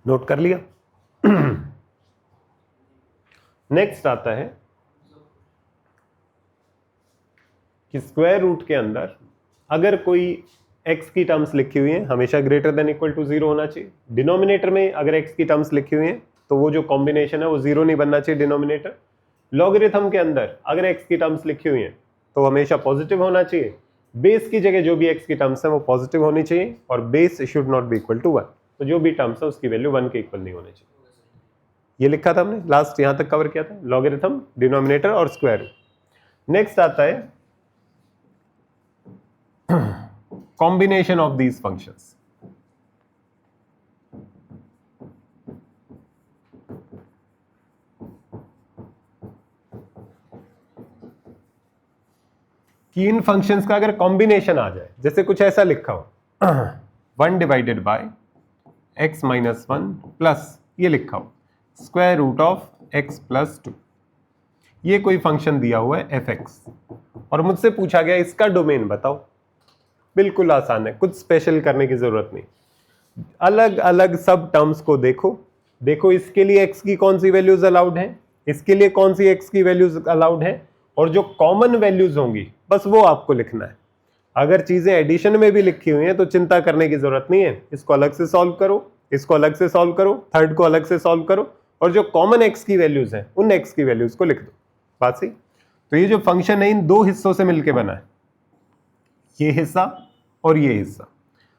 Note कर लिया। Next आता है कि स्क्वायर रूट के अंदर अगर कोई x की टर्म्स लिखी हुई है हमेशा ग्रेटर देन इक्वल टू 0 होना चाहिए। डिनोमिनेटर में अगर x की टर्म्स लिखी हुई है तो वो जो कॉम्बिनेशन है वो 0 नहीं बनना चाहिए डिनोमिनेटर। लॉगरिथम के अंदर अगर x की टर्म्स लिखी हुई है तो हमेशा पॉजिटिव होना चाहिए। बेस की जगह जो भी x की टर्म्स है वो पॉजिटिव होनी चाहिए और base should not be equal to 1। तो जो भी टर्म्स है उसकी वैल्यू 1 के इक्वल नहीं होनी चाहिए। ये लिखा था हमने, लास्ट यहां तक कवर किया था, लॉगरिथम, डिनोमिनेटर और स्क्वायर रूट। नेक्स्ट आता है combination of these functions. कि इन फंक्शंस का अगर कॉम्बिनेशन आ जाए, जैसे कुछ ऐसा लिखा हो 1 divided by x minus 1 plus ये लिखा हो square root of x plus 2, ये कोई फंक्शन दिया हुआ है fx और मुझसे पूछा गया इसका डोमेन बताओ। बिल्कुल आसान है, कुछ स्पेशल करने की जरूरत नहीं। अलग अलग सब टर्म्स को देखो इसके लिए x की कौन सी वैल्यूज अलाउड है, इसके लिए कौन सी x की वैल्यूज अलाउड है, और जो कॉमन वैल्यूज होंगी बस वो आपको लिखना है। अगर चीजें एडिशन में भी लिखी हुई हैं तो चिंता करने की जरूरत नहीं है, इसको अलग से सॉल्व करो, इसको अलग से सॉल्व करो, थर्ड को अलग से सॉल्व करो और जो कॉमन x की वैल्यूज हैं उन x की वैल्यूज को लिख दो। बात सही। तो ये जो फंक्शन है इन दो हिस्सों से मिलकर बना है, ये हिस्सा और ये हिस्सा।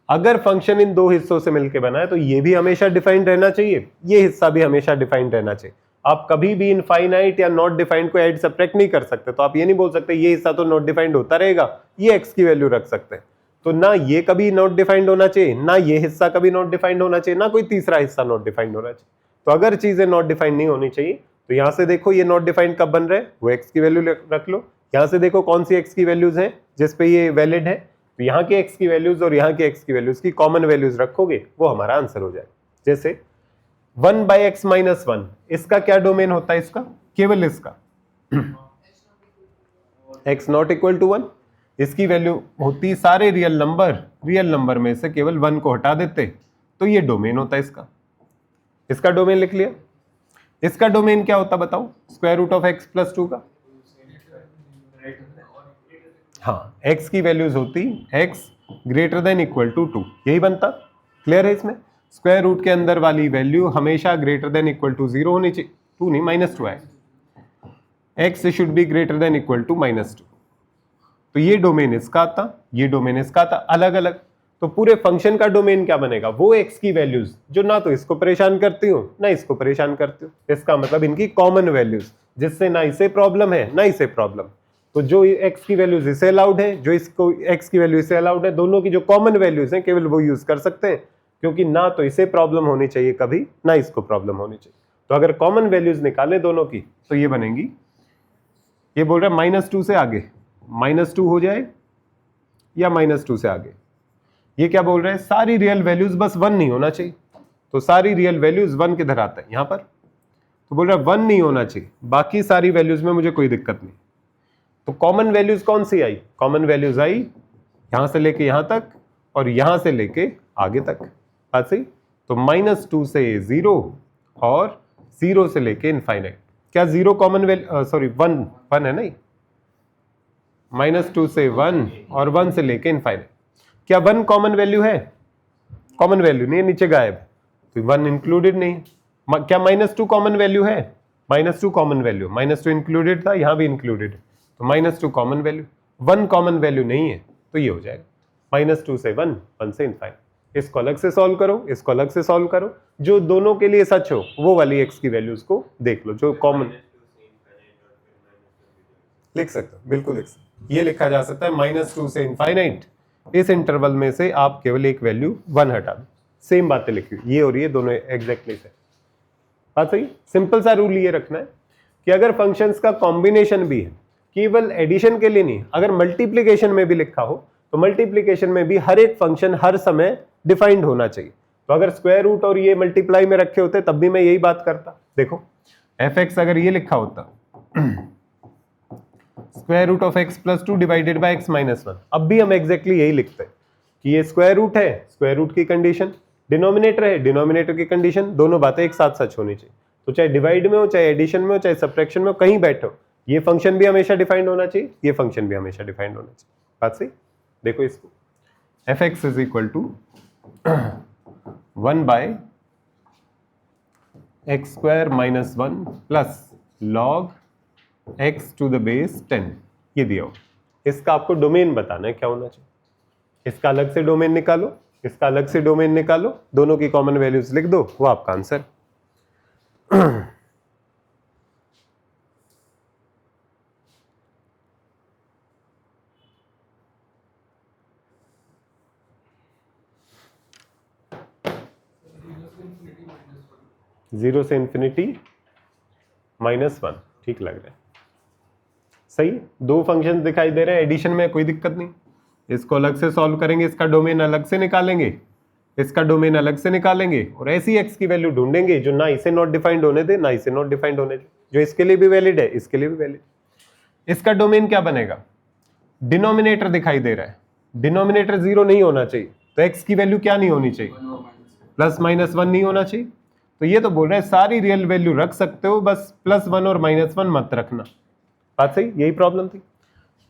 अगर फंक्शन इन दो हिस्सों से मिलकर बना है तो ये भी हमेशा डिफाइंड रहना चाहिए, ये हिस्सा भी हमेशा डिफाइंड रहना चाहिए। आप कभी भी इनफाइनाइट या नॉट डिफाइंड को ऐड सब्ट्रैक्ट नहीं कर सकते। तो आप ये नहीं बोल सकते ये हिस्सा तो नॉट डिफाइंड होता रहेगा, ये x की वैल्यू रख सकते हैं। तो ना ये कभी नॉट डिफाइंड होना चाहिए, ना ये हिस्सा कभी नॉट डिफाइंड होना चाहिए, ना कोई तीसरा हिस्सा नॉट डिफाइंड होना चाहिए। तो अगर चीजें नॉट डिफाइंड नहीं होनी चाहिए तो यहां से देखो ये नॉट डिफाइंड कब बन रहे हैं, वो x की वैल्यू रख लो। यहां से देखो कौन सी x की वैल्यूज हैं जिसपे ये वैलिड है, तो यहाँ के x की वैल्यूज और यहाँ के x की वैल्यूज की कॉमन वैल्यूज रखोगे वो हमारा आंसर हो जाए। जैसे 1 बाई x माइनस 1, इसका क्या डोमेन होता है, इसका केवल इसका x नॉट इक्वल टू 1, इसकी वैल्यू होती सारे रियल नंबर में से केवल 1 को हटा देते तो ये डोमेन होता है इसका। इसका डोमेन लिख लिया। इसका डोमेन क्या होता बताओ, square root of x plus 2 का। हाँ, x की वैल्यूज होती x greater than equal to 2, यही बनता। क्लियर है इसमें, स्क्वायर रूट के अंदर वाली वैल्यू हमेशा ग्रेटर देन इक्वल टू 0 होनी चाहिए। 2 नहीं, -2 है, x should be greater than equal to -2। तो ये डोमेन इसका आता, ये डोमेन इसका आता, अलग अलग। तो पूरे फंक्शन का डोमेन क्या बनेगा, वो x की वैल्यूज जो ना तो इसको परेशान करती हूँ ना इसको परेशान करती हूँ। इसका मतलब इनकी कॉमन वैल्यूज जिससे ना इसे प्रॉब्लम है ना इसे प्रॉब्लम। तो जो x की वैल्यूज इसे अलाउड है, जो इसको x की वैल्यू इसे अलाउड है, दोनों की जो कॉमन वैल्यूज हैं केवल वो यूज कर सकते हैं, क्योंकि ना तो इसे प्रॉब्लम होनी चाहिए कभी ना इसको प्रॉब्लम होनी चाहिए। तो अगर कॉमन वैल्यूज निकाले दोनों की तो ये बनेंगी, ये बोल रहा है -2 से आगे, -2 हो जाए या -2 से आगे। ये क्या बोल रहे हैं, सारी रियल वैल्यूज बस 1 नहीं होना चाहिए। तो सारी रियल वैल्यूज 1 किधर आता है, यहां पर। तो बोल रहा है 1 नहीं होना चाहिए, बाकी सारी वैल्यूज में मुझे कोई दिक्कत नहीं। तो कॉमन वैल्यूज कौन सी आई, कॉमन वैल्यूज आई यहां से लेके यहां तक और यहां से लेके आगे तक। बात सही। तो -2 से 0 और 0 से लेके इनफाइनाइट। क्या 0 कॉमन वैल्यू, सॉरी 1 है नहीं, -2 से 1 और 1 से लेके इनफाइनाइट। क्या 1 कॉमन वैल्यू है, कॉमन वैल्यू नहीं है, नीचे गायब, तो 1 इंक्लूडेड नहीं। क्या -2 कॉमन वैल्यू है, -2 कॉमन वैल्यू, -2 इंक्लूडेड था, यहां भी इंक्लूडेड है, तो -2 कॉमन वैल्यू। 1 कॉमन वैल्यू नहीं है तो ये हो जाएगा -2 से 1, 1 से इनफाइनाइट। इसको अलग से सॉल्व करो, इसको अलग से सॉल्व करो, जो दोनों के लिए सच हो वो वाली x की वैल्यूज को देख लो जो कॉमन लिख सकते हो। बिल्कुल लिख सकते, ये लिखा जा सकता है -2 से इनफाइनाइट। इस इंटरवल में से आप केवल एक वैल्यू 1 हटा दो। सेम बातें लिखी हुई, ये और ये दोनों एग्जैक्टली से। बात सही। सिंपल सा रूल ये रखना है कि अगर फंक्शंस का कॉम्बिनेशन भी है, केवल एडिशन के लिए नहीं, अगर मल्टीप्लिकेशन में भी लिखा हो तो मल्टीप्लिकेशन में भी हर एक फंक्शन हर समय डिफाइंड होना चाहिए। तो अगर स्क्वायर रूट और ये मल्टीप्लाई में रखे होते तब भी मैं यही बात करता। देखो fx अगर ये लिखा होता square root of x plus 2 divided by x minus 1, अब भी हम एग्जैक्टली यही लिखते हैं। कि ये स्क्वायर रूट है, स्क्वायर रूट की कंडीशन, डिनोमिनेटर है, डिनोमिनेटर की कंडीशन, दोनों बातें एक साथ सच होनी चाहिए। तो चाहे डिवाइड में हो, चाहे एडिशन में हो, चाहे सब्ट्रैक्शन में हो, कहीं बैठो, ये फंक्शन भी हमेशा डिफाइंड होना चाहिए, ये फंक्शन भी हमेशा डिफाइंड होना चाहिए। बात सही? देखो इसको, f x is equal to 1 by x square minus 1 plus log x to the base 10, ये दिया हो। इसका आपको डोमेन बताना है क्या होना चाहिए। इसका अलग से डोमेन निकालो, इसका अलग से डोमेन निकालो, दोनों की कॉमन वैल्यूज लिख दो, वो आपका आंसर। जीरो से इंफिनिटी -1, ठीक लग रहा है, सही। दो फंक्शन दिखाई दे रहे हैं, एडिशन में कोई दिक्कत नहीं, इसको अलग से सॉल्व करेंगे, इसका डोमेन अलग से निकालेंगे, इसका डोमेन अलग से निकालेंगे, और ऐसी एक्स की वैल्यू ढूंढेंगे जो ना इसे नॉट डिफाइंड होने दे, ना इसे नॉट डिफाइंड होने दे, जो इसके लिए भी वैलिड है, इसके लिए भी वैलिड। इसका डोमेन क्या बनेगा, डिनोमिनेटर दिखाई दे रहा है, डिनोमिनेटर 0 नहीं होना चाहिए, तो एक्स की वैल्यू क्या नहीं होनी चाहिए, +-1 नहीं होना चाहिए। तो ये तो बोल रहे हैं सारी रियल वैल्यू रख सकते हो, बस +1 और -1 मत रखना। बात सही, यही प्रॉब्लम थी।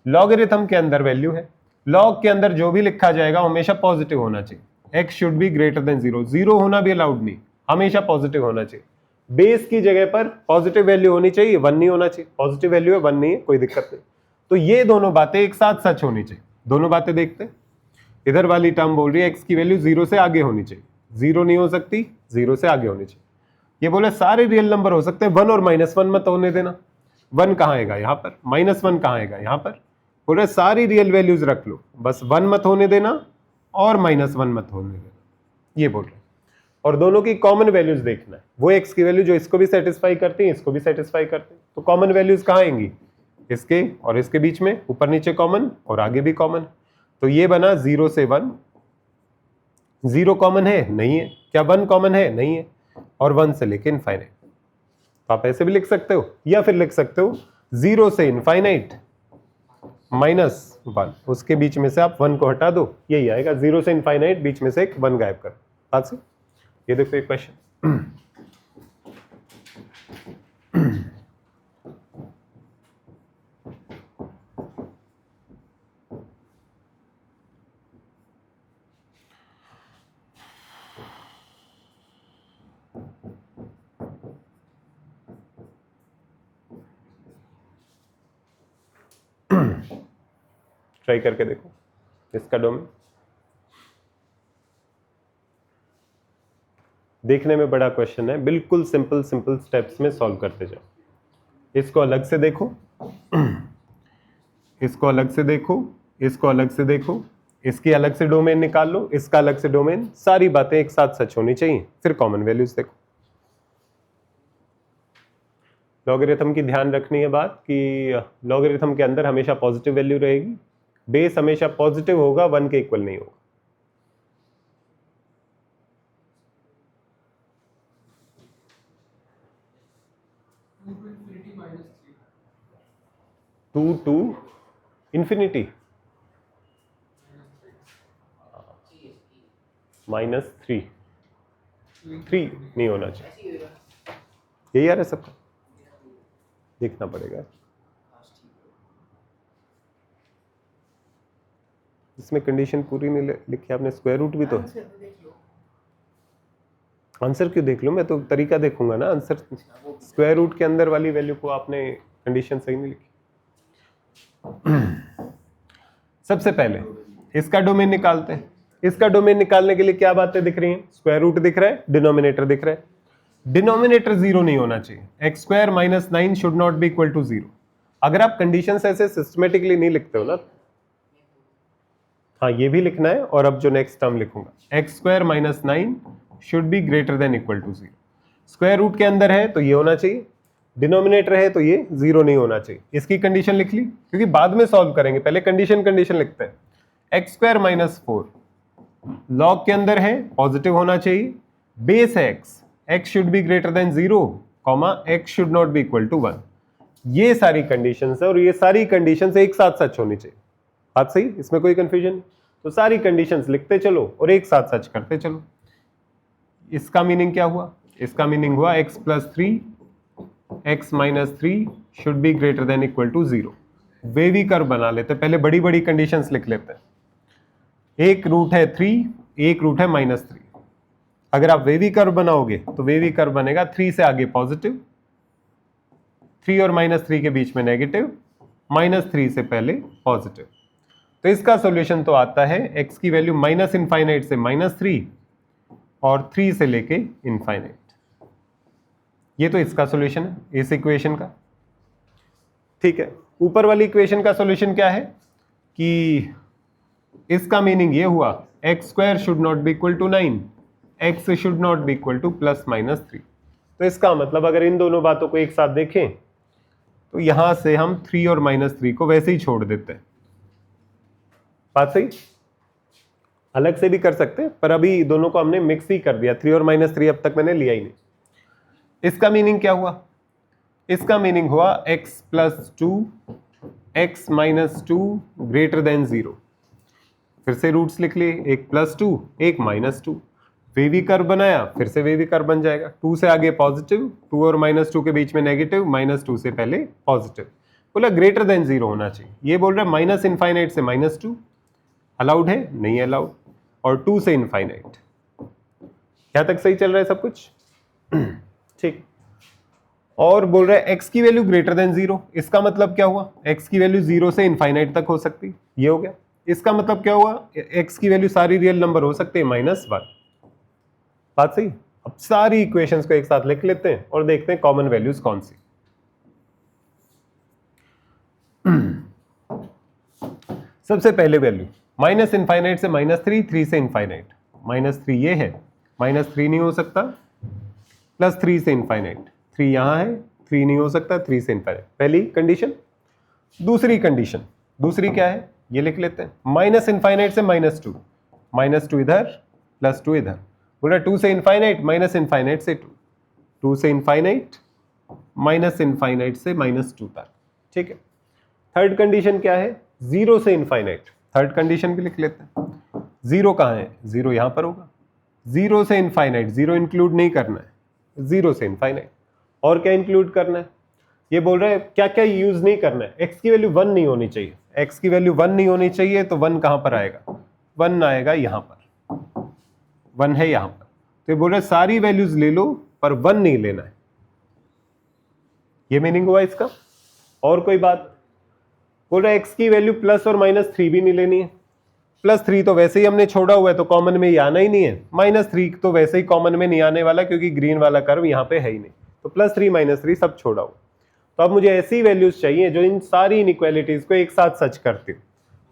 लॉगरिथम के अंदर वैल्यू है, लॉग के अंदर जो भी लिखा जाएगा हमेशा पॉजिटिव होना चाहिए, x should be greater than 0, 0 होना भी अलाउड नहीं, हमेशा पॉजिटिव होना चाहिए। बेस की जगह पर पॉजिटिव वैल्यू होनी चाहिए, 1 नहीं होना चाहिए, पॉजिटिव वैल्यू है 1 नहीं है, कोई दिक्कत नहीं। तो ये दोनों बातें एक साथ सच होनी चाहिए। दोनों बातें देखते हैं, इधर वाली टर्म बोल रही है x की वैल्यू 0 से आगे होनी चाहिए, 0 नहीं हो सकती, 0 से आगे होनी चाहिए। ये बोले सारे रियल नंबर हो सकते हैं, 1 और -1 मत होने देना। 1 कहाँ आएगा यहाँ पर, -1 कहाँ आएगा यहाँ पर, बोल रहे सारी रियल वैल्यूज रख लो, बस 1 मत होने देना और -1 मत होने देना, ये बोल रहे। और दोनों की कॉमन वैल्यूज देखना है, वो x की वैल्यू जो इसको भी सेटिस्फाई करती है, इसको भी सेटिस्फाई करती है। तो कॉमन वैल्यूज कहाँ आएंगी, इसके और इसके बीच में, ऊपर नीचे कॉमन और आगे भी कॉमन। तो ये बना 0 से 1, 0 कॉमन है नहीं है, क्या 1 कॉमन है नहीं है, और 1 से लेके इनफाइनाइट। तो आप ऐसे भी लिख सकते हो, या फिर लिख सकते हो 0 से इनफाइनाइट -1, उसके बीच में से आप 1 को हटा दो, यही आएगा। 0 से इनफाइनाइट, बीच में से एक 1 गायब कर। बात से ये देखो एक क्वेश्चन, ट्राई करके देखो इसका डोमेन। देखने में बड़ा क्वेश्चन है, बिल्कुल सिंपल सिंपल स्टेप्स में सॉल्व करते जाओ। इसको अलग से देखो, इसको अलग से देखो, इसको अलग से देखो, इसकी अलग से डोमेन निकाल लो, इसका अलग से डोमेन, सारी बातें एक साथ सच होनी चाहिए। फिर कॉमन वैल्यूज देखो। लॉगरिथम की ध्यान रखनी है बात कि लॉगरिथम के अंदर हमेशा पॉजिटिव वैल्यू रहेगी, बेस हमेशा पॉजिटिव होगा, 1 के इक्वल नहीं होगा। टू टू इंफिनिटी -3, 3 नहीं होना चाहिए, यही आ रहा है सबका, देखना पड़ेगा। इसमें कंडीशन पूरी नहीं लिखी आपने, स्क्वायर रूट भी तो है। आंसर क्यों देख लो, मैं तो तरीका देखूंगा ना आंसर। स्क्वायर रूट के अंदर वाली वैल्यू को आपने कंडीशन सही नहीं लिखी। सबसे पहले इसका डोमेन निकालते हैं। इसका डोमेन निकालने के लिए क्या बातें दिख रही हैं, स्क्वायर रूट दिख रहा है, डिनोमिनेटर दिख रहा है। डिनोमिनेटर 0 नहीं होना चाहिए, x² - 9 should not be equal to 0। अगर आप कंडीशंस ऐसे सिस्टमेटिकली नहीं लिखते हो ना, हाँ ये भी लिखना है, और अब जो नेक्स्ट टर्म लिखूंगा, x² - 9 should be greater than equal to 0। Square root के अंदर है तो ये होना चाहिए, डिनोमिनेटर है तो ये 0 नहीं होना चाहिए। इसकी कंडीशन लिख ली, क्योंकि बाद में सॉल्व करेंगे, पहले कंडीशन लिखते हैं। x² - 4 लॉग के अंदर है, पॉजिटिव होना चाहिए, बेस है x should be greater than 0, x should not be equal to 1। ये सारी कंडीशंस है, और ये सारी कंडीशंस एक साथ सच होनी चाहिए। बात सही, इसमें कोई कंफ्यूजन। तो सारी कंडीशंस लिखते चलो और एक साथ सच करते चलो। इसका मीनिंग क्या हुआ? इसका मीनिंग हुआ x plus 3 x minus 3 should be greater than equal to 0। Wavy curve बना लेते, पहले बड़ी बड़ी कंडीशंस लिख लेते हैं। एक रूट है 3, एक रूट है -3। अगर आप वेवी कर्व बनाओगे तो वेवी कर्व बनेगा 3 से आगे पॉजिटिव, 3 और -3 के बीच में नेगेटिव, -3 से पहले पॉजिटिव। तो इसका सॉल्यूशन तो आता है x की वैल्यू माइनस इनफाइनाइट से -3 और 3 से लेके इनफाइनाइट। ये तो इसका सॉल्यूशन है इस इक्वेशन का। ठीक है, ऊपर वाली इक्वेशन का सॉल्यूशन क्या है कि इसका मीनिंग ये हुआ x² should not be equal to 9, x should not be equal to +-3। तो इसका मतलब अगर इन दोनों बातों को एक साथ देखें तो यहां से हम 3 और -3 को वैसे ही छोड़ देते हैं। बात सही? अलग से भी कर सकते हैं, पर अभी दोनों को हमने मिक्स ही कर दिया। 3 और -3 अब तक मैंने लिया ही नहीं। इसका मीनिंग क्या हुआ? इसका मीनिंग हुआ x plus 2 x minus 2 greater than 0। फिर से रूट्स लिख लिए, एक +2 एक -2। वेवी कर्व बनाया, फिर से वेवी कर्व बन जाएगा। 2 से आगे पॉजिटिव, 2 और -2 के बीच में नेगेटिव, -2 से पहले पॉजिटिव। बोला ग्रेटर देन 0 होना चाहिए। ये बोल रहा है माइनस इनफाइनाइट से -2 अलाउड है, नहीं अलाउड, और 2 से इनफाइनाइट। यहां तक सही चल रहा है सब कुछ? ठीक। और बोल रहा है x की वैल्यू ग्रेटर देन 0। इसका मतलब क्या हुआ? x की वैल्यू 0 से इनफाइनाइट तक हो सकती, ये हो गया। इसका मतलब क्या हुआ? x की वैल्यू सारी रियल नंबर हो सकते हैं -1। बात सही? अब सारी इक्वेशंस को एक साथ लिख लेते हैं और देखते हैं कॉमन वैल्यूज कौन सी। सबसे पहले वैल्यू माइनस इनफाइनाइट से -3, 3 से इनफाइनाइट। -3 ये है, -3 नहीं हो सकता, +3 से इनफाइनाइट। 3 यहां है, 3 नहीं हो सकता, 3 से इनफाइनाइट। पहली कंडीशन। दूसरी कंडीशन, दूसरी क्या है ये लिख लेते हैं। माइनस इनफाइनाइट से -2, -2 इधर, +2 इधर। बोला 2 से इनफाइनाइट, माइनस इनफाइनाइट से 2, 2 से इनफाइनाइट, माइनस इनफाइनाइट से -2 तक। ठीक है। थर्ड कंडीशन क्या है? 0 से इनफाइनाइट। थर्ड कंडीशन भी लिख लेते हैं। 0 कहाँ है? 0 यहां पर होगा। 0 से इनफाइनाइट, 0 इंक्लूड नहीं करना है, 0 से इनफाइनाइट। और क्या इंक्लूड करना है? ये बोल रहा है क्या क्या यूज नहीं करना है। x की वैल्यू 1 नहीं होनी चाहिए। x की वैल्यू 1 नहीं होनी चाहिए, तो 1 कहां पर आएगा? 1 आएगा यहां पर, 1 है यहां पर। तो ये बोल रहा है सारी वैल्यूज ले लो पर 1 नहीं लेना है। ये मीनिंग हुआ इसका। और कोई बात? बोल रहा है x की वैल्यू प्लस और -3 भी नहीं लेनी है। +3 तो वैसे ही हमने छोड़ा हुआ है, तो कॉमन में ये आना ही नहीं है। -3 तो वैसे ही कॉमन में नहीं आने वाला, क्योंकि ग्रीन वाला कर्व यहाँ पे है ही नहीं। तो +3 -3 सब छोड़ा हुआ। तो अब मुझे ऐसी वैल्यूज चाहिए जो इन सारी इनइक्वालिटीज को एक साथ सच करती हो।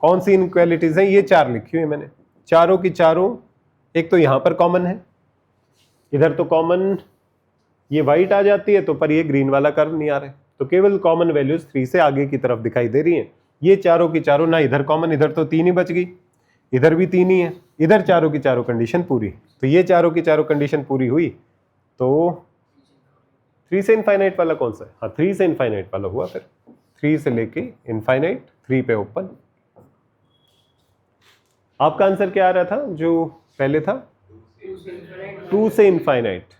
कौन सी इनइक्वालिटीज है? ये 4 लिखी हुई है मैंने। चारों की चारों, एक तो यहां पर कॉमन है, इधर तो कॉमन ये व्हाइट आ जाती है, तो पर ये ग्रीन वाला कर्व नहीं आ रहा है। तो केवल कॉमन वैल्यूज 3 से आगे की तरफ दिखाई दे रही हैं। ये चारों की चारों ना, इधर कॉमन, इधर तो 3 ही बच गई, इधर भी 3 ही है, इधर चारों की चारों कंडीशन पूरी। तो ये चारों की चारों कंडीशन पूरी हुई। तो 3 से इनफाइनाइट वाला कौन सा है? हाँ, 3 से इनफाइनाइट वाला हुआ। फिर 3 से लेके इनफाइनाइट, 3 पे ओपन। आपका आंसर क्या आ रहा था जो पहले था? 2 से इनफाइनाइट।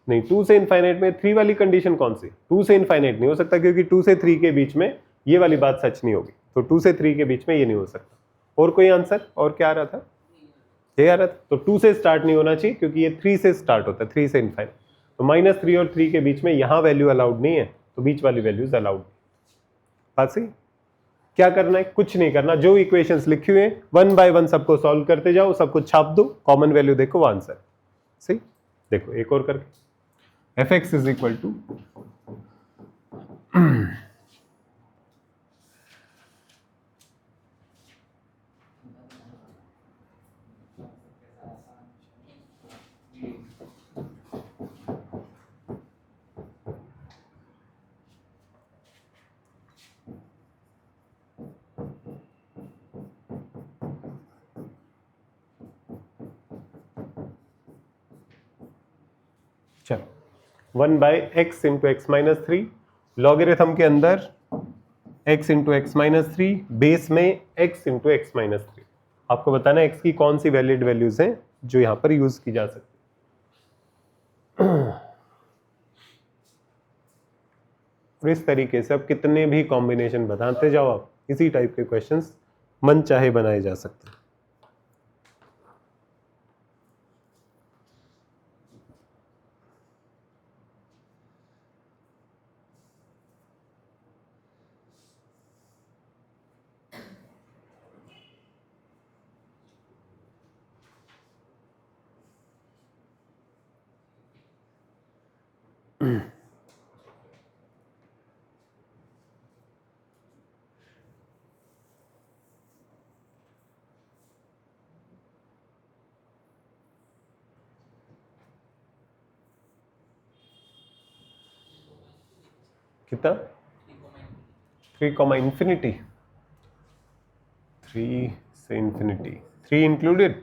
नहीं, 2 से इनफाइनाइट में 3 वाली कंडीशन कौन सी? 2 से इनफाइनाइट नहीं हो सकता, क्योंकि 2 से 3 के बीच में ये वाली बात सच नहीं होगी। तो 2 से 3 के बीच में ये नहीं हो सकता। और कोई आंसर? और क्या आ रहा था? ये आ रहा था। तो 2 से स्टार्ट नहीं होना चाहिए, क्योंकि ये 3 से स्टार्ट होता है, 3 से इनफाइनाइट। तो -3 और 3 के बीच में यहां वैल्यू अलाउड नहीं है, तो बीच वाली वैल्यूज अलाउड। बात सही? क्या करना है? कुछ नहीं करना। जो इक्वेशंस लिखी हुई है 1 बाय 1 सबको सॉल्व करते जाओ, सबको छाप दो, कॉमन वैल्यू देखो, वो आंसर। सही? देखो एक और करके, fx इज इक्वल टू चलो 1 by x into x minus 3, logarithm के अंदर x into x minus 3, base में x इंटू एक्स माइनस 3। आपको बताना x की कौन सी वैलिड वैल्यूज हैं जो यहाँ पर यूज की जा सकती। और इस तरीके से अब कितने भी कॉम्बिनेशन बताते जाओ आप, इसी टाइप के क्वेश्चंस मन चाहे बनाए जा सकते हैं। कितना 3, इन्फिनिटी 3 से infinity 3 included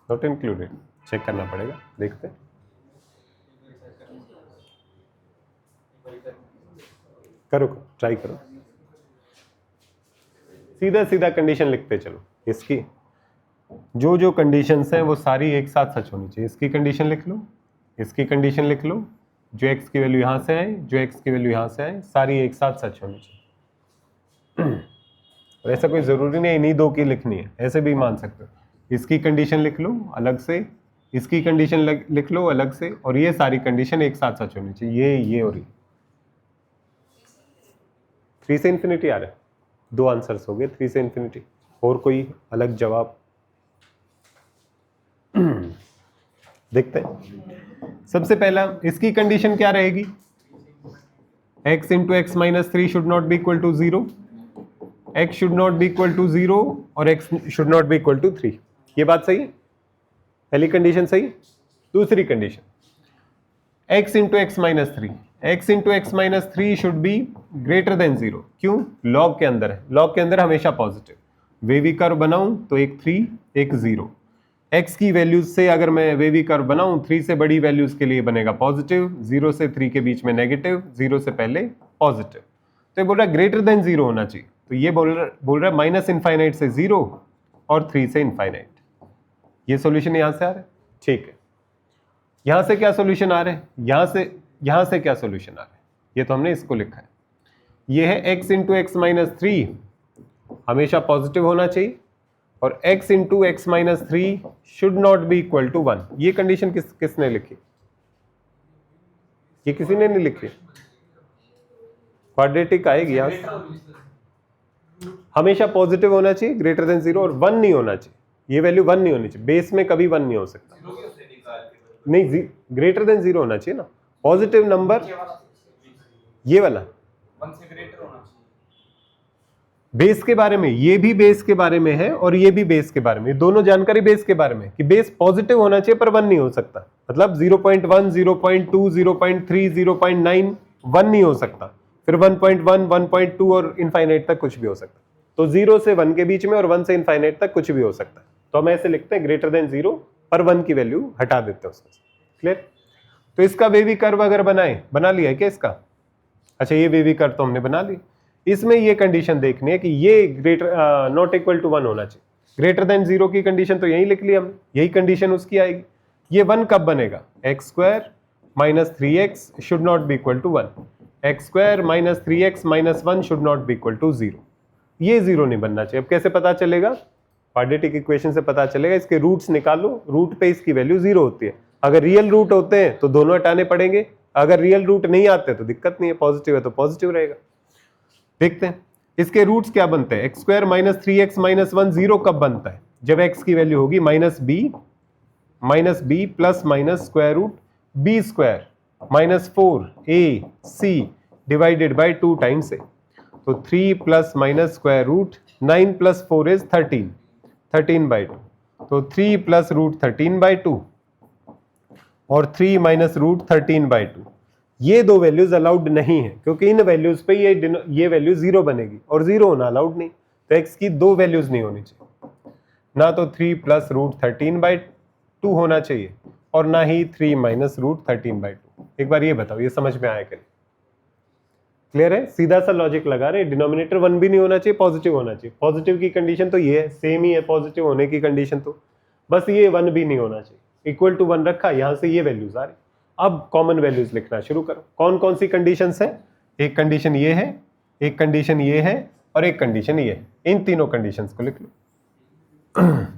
not included, check करना पड़ेगा, देखते हैं। करो ट्राई करो, सीधा सीधा कंडीशन लिखते चलो। इसकी जो जो कंडीशंस हैं वो सारी एक साथ सच होनी चाहिए। इसकी कंडीशन लिख लो, इसकी कंडीशन लिख लो, जो x की वैल्यू यहाँ से आए, जो x की वैल्यू यहाँ से आए, सारी एक साथ सच होनी चाहिए। और ऐसा कोई ज़रूरी नहीं इन्हीं दो की लिखनी है, ऐसे भी मान सकते हो। इसकी कंडीशन लिख लो अलग से, इसकी कंडीशन लिख लो अलग से, और ये सारी कंडीशन एक साथ सच होनी चाहिए। ये और ये 3 से इन्फिनिटी आ रहा है। 2 आंसर्स हो गए 3 से इन्फिनिटी। और कोई अलग जवाब देखते हैं। सबसे पहला इसकी कंडीशन क्या रहेगी, x into x minus 3 should not be equal to 0, x should not be equal to 0 और x should not be equal to 3। ये बात सही है, पहली कंडीशन सही। दूसरी condition x into x minus 3, x into x minus 3 should be greater than 0। क्यों, log के अंदर है, लॉग के अंदर हमेशा पॉजिटिव। वेवी कर्व बनाऊं तो एक 3 एक 0, x की वैल्यूज से अगर मैं वेवी कर्व बनाऊं 3 से बड़ी वैल्यूज के लिए बनेगा पॉजिटिव, 0 से 3 के बीच में नेगेटिव, 0 से पहले पॉजिटिव। तो ये बोल रहा है ग्रेटर देन 0 होना चाहिए, तो ये बोल रहा है माइनस इनफाइनाइट से 0 और 3 से इनफाइनाइट। ये सॉल्यूशन यहां से आ रहा है, ठीक है। यहां से क्या सॉल्यूशन आ रहा है, यहां से क्या सॉल्यूशन आ रहा है, ये तो हमने इसको लिखा है। ये है x इंटू एक्स माइनस 3 हमेशा पॉजिटिव होना चाहिए, और x into x minus 3 should not be equal to 1। ये कंडीशन किसने लिखी, ये किसी ने नहीं लिखी। क्वाड्रेटिक आएगी यहां से, हमेशा पॉजिटिव होना चाहिए, ग्रेटर देन 0, और 1 नहीं होना चाहिए। ये वैल्यू 1 नहीं होनी चाहिए, बेस में कभी 1 नहीं हो सकता। नहीं, ग्रेटर देन 0 होना चाहिए ना, पॉजिटिव नंबर ये वाला 1 से ग्रेटर होना चाहिए। बेस के बारे में, ये भी बेस के बारे में है और ये भी बेस के बारे में, दोनों जानकारी बेस के बारे में कि बेस पॉजिटिव होना चाहिए पर 1 नहीं हो सकता। मतलब 0.1, 0.2, 0.3, 0.9 1 नहीं हो सकता, फिर 1.1, 1.2 और इनफाइनाइट तक कुछ भी हो सकता है। तो 0 से 1 के बीच में और 1 से इनफाइनाइट तक कुछ भी हो सकता है। तो हम ऐसे लिखते हैं ग्रेटर देन 0 पर 1 की वैल्यू हटा देते हैं उसमें से। क्लियर। तो इसका वेवी कर्व अगर बना लिया है क्या इसका, अच्छा ये वेवी कर्व तो हमने बना ली। इसमें ये कंडीशन देखनी है कि ये ग्रेटर नॉट इक्वल टू 1 होना चाहिए। ग्रेटर देन 0 की कंडीशन तो यही लिख ली हमने, यही कंडीशन उसकी आएगी। ये 1 कब बनेगा, x square minus 3x should not be equal to 1, x square minus 3x minus 1 should not be equal to 0। ये 0 नहीं बनना चाहिए। अब कैसे पता चलेगा, क्वाड्रेटिक इक्वेशन से पता चलेगा। इसके रूट्स निकालो, रूट पे इसकी वैल्यू 0 होती है। अगर रियल रूट होते हैं तो दोनों हटाने पड़ेंगे, अगर रियल रूट नहीं आते तो दिक्कत नहीं है, पॉजिटिव है तो पॉजिटिव रहेगा। देखते हैं इसके रूट्स क्या बनते हैं। X square minus 3x minus 1 0 कब बनता है, जब x की वैल्यू होगी minus b plus minus square root b square minus 4ac divided by 2 times a। तो 3 plus minus square root 9 plus 4 is 13 by 2। तो 3 प्लस रूट 13 बाई 2 और 3 minus root 13 by 2, ये दो वैल्यूज अलाउड नहीं है, क्योंकि इन वैल्यूज पे ये वैल्यू 0 बनेगी और 0 होना अलाउड नहीं। तो x की दो वैल्यूज नहीं होनी चाहिए, ना तो 3 प्लस रूट 13 बाई 2 होना चाहिए और ना ही 3 माइनस रूट 13 बाई 2। एक बार ये बताओ, ये समझ में आया कि नहीं? क्लियर है, सीधा सा लॉजिक लगा रहे, डिनोमिनेटर 1 भी नहीं होना चाहिए, पॉजिटिव होना चाहिए। पॉजिटिव की कंडीशन तो ये है, सेम ही है पॉजिटिव होने की कंडीशन, तो बस ये 1 भी नहीं होना चाहिए। इक्वल टू 1 रखा, यहां से ये वैल्यूज आ रही। अब कॉमन वैल्यूज लिखना शुरू करो। कौन कौन सी कंडीशंस है? एक कंडीशन ये है, एक कंडीशन ये है, और एक कंडीशन ये है। इन तीनों कंडीशंस को लिख लो।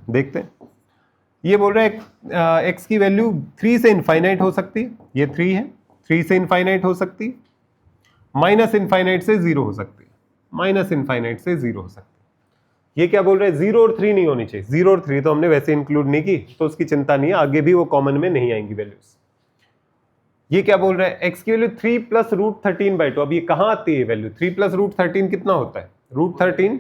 देखते हैं। ये बोल रहा है एक्स की वैल्यू 3 से इनफाइनाइट हो सकती है, ये 3 है, 3 से इनफाइनाइट हो सकती है, माइनस इनफाइनाइट से 0 हो सकती है, माइनस इनफाइनाइट से 0 हो सकती है। ये क्या बोल रहे हैं? 0 और 3 नहीं होनी चाहिए। 0 और 3 तो हमने वैसे इंक्लूड नहीं की, तो उसकी चिंता नहीं है, आगे भी वो कॉमन में नहीं आएंगी वैल्यूज। ये क्या बोल रहा है? एक्स की वैल्यू 3 प्लस रूट 13/2। अब ये कहां आती है वैल्यू? 3 प्लस रूट 13 कितना होता है? रूट 13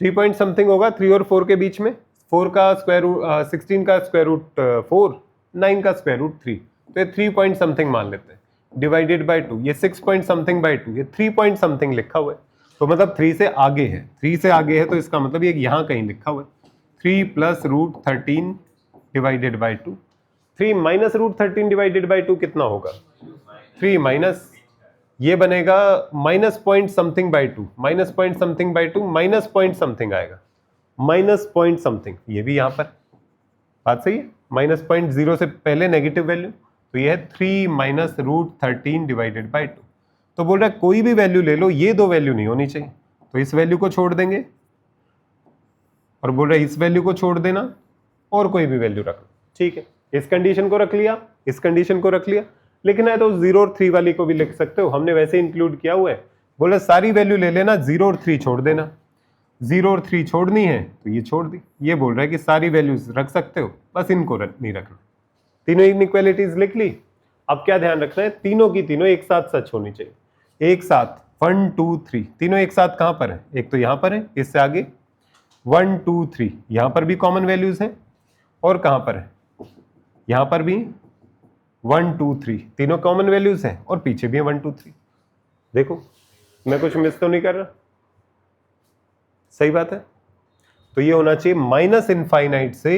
3 पॉइंट समथिंग होगा, 3 और 4 के बीच में। 4 का स्क्वायर रूट 16 का स्क्वायर रूट 4, 9 का स्क्वायर रूट 3, तो ये 3 पॉइंट समथिंग मान लेते हैं, डिवाइडेड बाय 2। ये 6 पॉइंट समथिंग बाय 2, ये 3 पॉइंट समथिंग लिखा हुआ है, तो मतलब 3 से आगे है। 3 से आगे है तो इसका मतलब ये यहां कहीं लिखा हुआ है। 3 plus root 13 divided by 2। 3 minus root 13 divided by 2 कितना होगा? 3 माइनस, ये बनेगा minus point something by 2, minus point something by 2, minus point something आएगा, माइनस पॉइंट समथिंग। ये भी यहां पर बात सही है, माइनस पॉइंट 0 से पहले नेगेटिव वैल्यू, तो ये है 3 माइनस रूट 13 डिवाइडेड बाय 2। तो बोल रहा है कोई भी वैल्यू ले लो, ये दो वैल्यू नहीं होनी चाहिए, तो इस वैल्यू को छोड़ देंगे, और बोल रहा है इस वैल्यू को छोड़ देना, और कोई भी वैल्यू रख लो। ठीक है, इस कंडीशन को रख लिया, इस कंडीशन को रख लिया। लिखना है तो 0 और 3 वाली को भी लिख सकते हो, हमने वैसे इंक्लूड किया हुआ है। बोले सारी वैल्यू ले लेना, 0 और 3 छोड़ देना। 0 और 3 छोड़नी है तो ये छोड़ दी। ये बोल रहा है कि सारी वैल्यूज रख सकते हो, बस इनको नहीं रखना। तीनों इनइक्वालिटीज लिख ली। अब क्या ध्यान रखना है? तीनों की तीनों एक साथ सच होनी चाहिए, एक साथ 1 2 3, तीनों एक साथ कहां पर है? एक तो यहां पर है, इससे आगे 1 2 3, यहां पर भी कॉमन वैल्यूज हैं, और कहां पर है? यहां पर भी 1 2 3, तीनों कॉमन वैल्यूज हैं, और पीछे भी है 1 2 3। देखो मैं कुछ मिस तो नहीं कर रहा, सही बात है। तो ये होना चाहिए माइनस इनफाइनाइट से,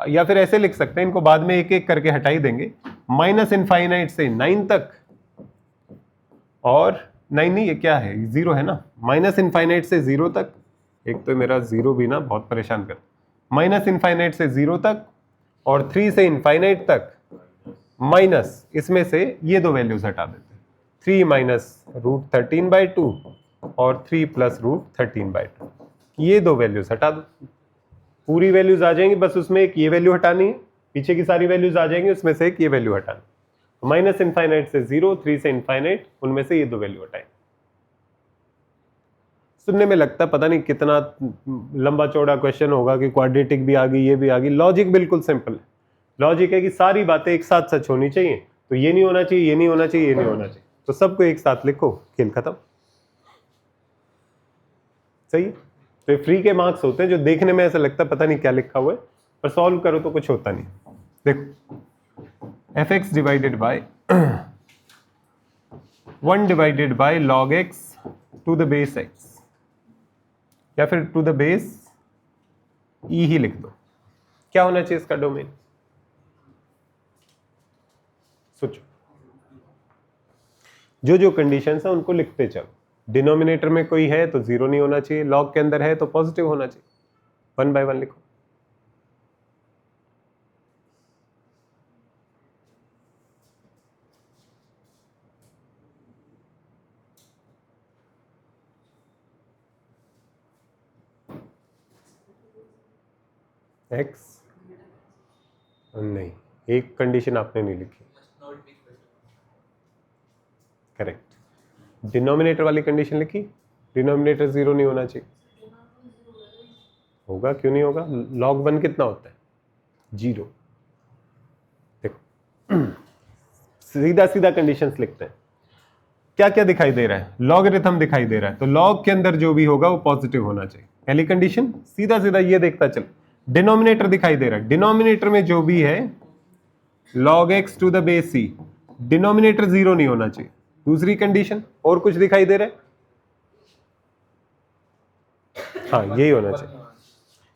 या फिर ऐसे लिख सकते हैं, इनको बाद में एक एक करके हटा ही देंगे। माइनस इनफाइनाइट से 9 तक, और 9 नहीं, ये क्या है? 0 है ना। माइनस इनफाइनाइट से 0 तक, एक तो मेरा 0 भी ना बहुत परेशान कर। माइनस इनफाइनाइट से 0 तक, और 3 से इनफाइनाइट तक, माइनस इसमें से ये दो वैल्यूज हटा देते हैं, 3 माइनस रूट 13/2 और 3 प्लस रूट 13/2। ये दो वैल्यूज हटा दो, पूरी वैल्यूज आ जाएंगी, बस उसमें एक ये वैल्यू हटानी है, पीछे की सारी वैल्यूज आ जाएंगी, उसमें से एक ये वैल्यू हटानी। माइनस इनफाइनाइट से 0, 3 से इनफाइनाइट, उनमें से ये दो वैल्यू हटाएं। सुनने में लगता है पता नहीं कितना लंबा चौड़ा क्वेश्चन होगा कि क्वाड्रेटिक भी आ गई, ये भी आ गई। लॉजिक बिल्कुल सिंपल है। लॉजिक है कि सारी बातें एक साथ सच होनी चाहिए, तो ये नहीं होना चाहिए, ये नहीं होना चाहिए, ये नहीं होना चाहिए, तो सबको एक साथ लिखो, खेल खत्म। सही है? तो फ्री के मार्क्स होते हैं, जो देखने में ऐसा लगता है पता नहीं क्या लिखा हुआ है, पर सॉल्व करो तो कुछ होता नहीं। देखो fx divided by 1 divided by log x to the base x, या फिर टू द बेस e ही लिख दो। क्या होना चाहिए इसका डोमेन? सोचो, जो जो कंडीशंस है उनको लिखते चलो। डिनोमिनेटर में कोई है तो 0 नहीं होना चाहिए, लॉग के अंदर है तो पॉजिटिव होना चाहिए। 1 बाय 1 लिखो। x नहीं, एक कंडीशन आपने नहीं लिखी, करेक्ट। डिनोमिनेटर वाली कंडीशन लिखी, डिनोमिनेटर 0 नहीं होना चाहिए। होगा, क्यों नहीं होगा? log 1 कितना होता है? 0। देखो सीधा सीधा कंडीशंस लिखते हैं। क्या क्या दिखाई दे रहा है? लॉगरिथम दिखाई दे रहा है, तो लॉग के अंदर जो भी होगा वो पॉजिटिव होना चाहिए। पहली कंडीशन, सीधा सीधा ये देखता चल। डिनोमिनेटर दिखाई दे रहा है, डिनोमिनेटर में जो भी है log x to the base c, denominator 0 नहीं होना चाहिए। दूसरी कंडीशन, और कुछ दिखाई दे रहा है? हाँ, यही होना चाहिए।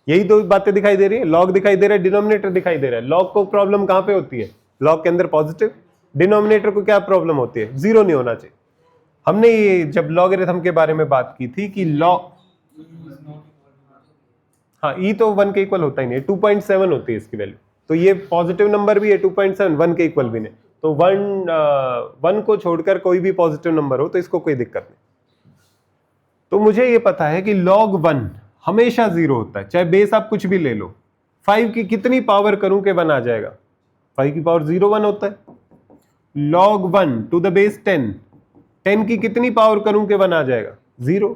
यही दो बातें दिखाई दे रही है, log दिखाई दे रहा है, डिनोमिनेटर दिखाई दे रहा है। log को प्रॉब्लम कहां पे होती है? log के अंदर पॉजिटिव, डिनोमिनेटर को क्या प्रॉब्लम होती है, 0 नहीं होना चाहिए। हमने ये जब लॉगरिथम के बारे में बात की थी कि हाँ ई तो 1 के इक्वल होता ही नहीं, 2.7 होती है इसकी वैल्यू, तो ये पॉजिटिव नंबर भी है 2.7, 1 के इक्वल भी नहीं, तो 1 को छोड़कर कोई भी पॉजिटिव नंबर हो तो इसको कोई दिक्कत नहीं। तो मुझे ये पता है कि log 1 हमेशा 0 होता है, चाहे बेस आप कुछ भी ले लो। 5 की कितनी पावर करूं कि 1 आ जाएगा, 5 की पावर 0 1 होता है। log 1 टू द बेस 10, 10 की कितनी पावर करूं कि 1 आ जाएगा, 0।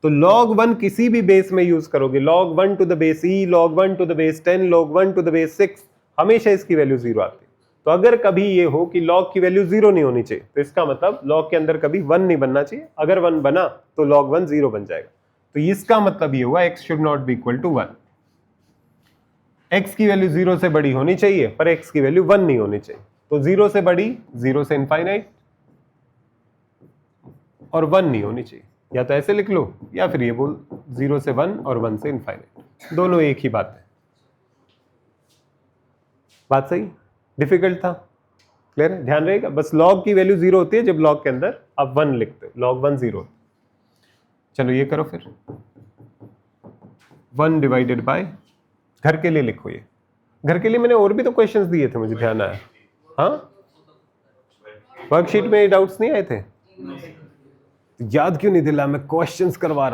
तो log 1 किसी भी बेस में यूज करोगे, log 1 to the base e, log 1 to the base 10, log 1 to the base 6, हमेशा इसकी वैल्यू 0 आती है। तो अगर कभी ये हो कि log की वैल्यू 0 नहीं होनी चाहिए, तो इसका मतलब log के अंदर कभी 1 नहीं बनना चाहिए, अगर 1 बना तो log 1 0 बन जाएगा। तो इसका मतलब ये हुआ x should not be equal to 1। x की वैल्यू 0 से बड़ी होनी चाहिए पर x की वैल्यू 1 नहीं होनी चाहिए। तो 0 से बड़ी, 0 से इनफाइनाइट, और 1 नहीं होनी चाहिए। या तो ऐसे लिख लो या फिर ये बोल 0 से 1 और 1 से इनफाइनाइट, दोनों एक ही बात है। बात सही, डिफिकल्ट था, क्लियर है? ध्यान रहेगा, बस log की वैल्यू 0 होती है जब log के अंदर आप 1 लिखते हो, log 1 0। चलो ये करो फिर, 1 डिवाइडेड बाय, घर के लिए लिखो ये, घर के लिए मैंने और भी तो क्वेश्चंस दिए थे, मुझे ध्यान आया। हाँ, वर्कशीट में डाउट्स नहीं आए थे? याद क्यों नहीं दिला, मैं क्वेश्चंस करवा रहा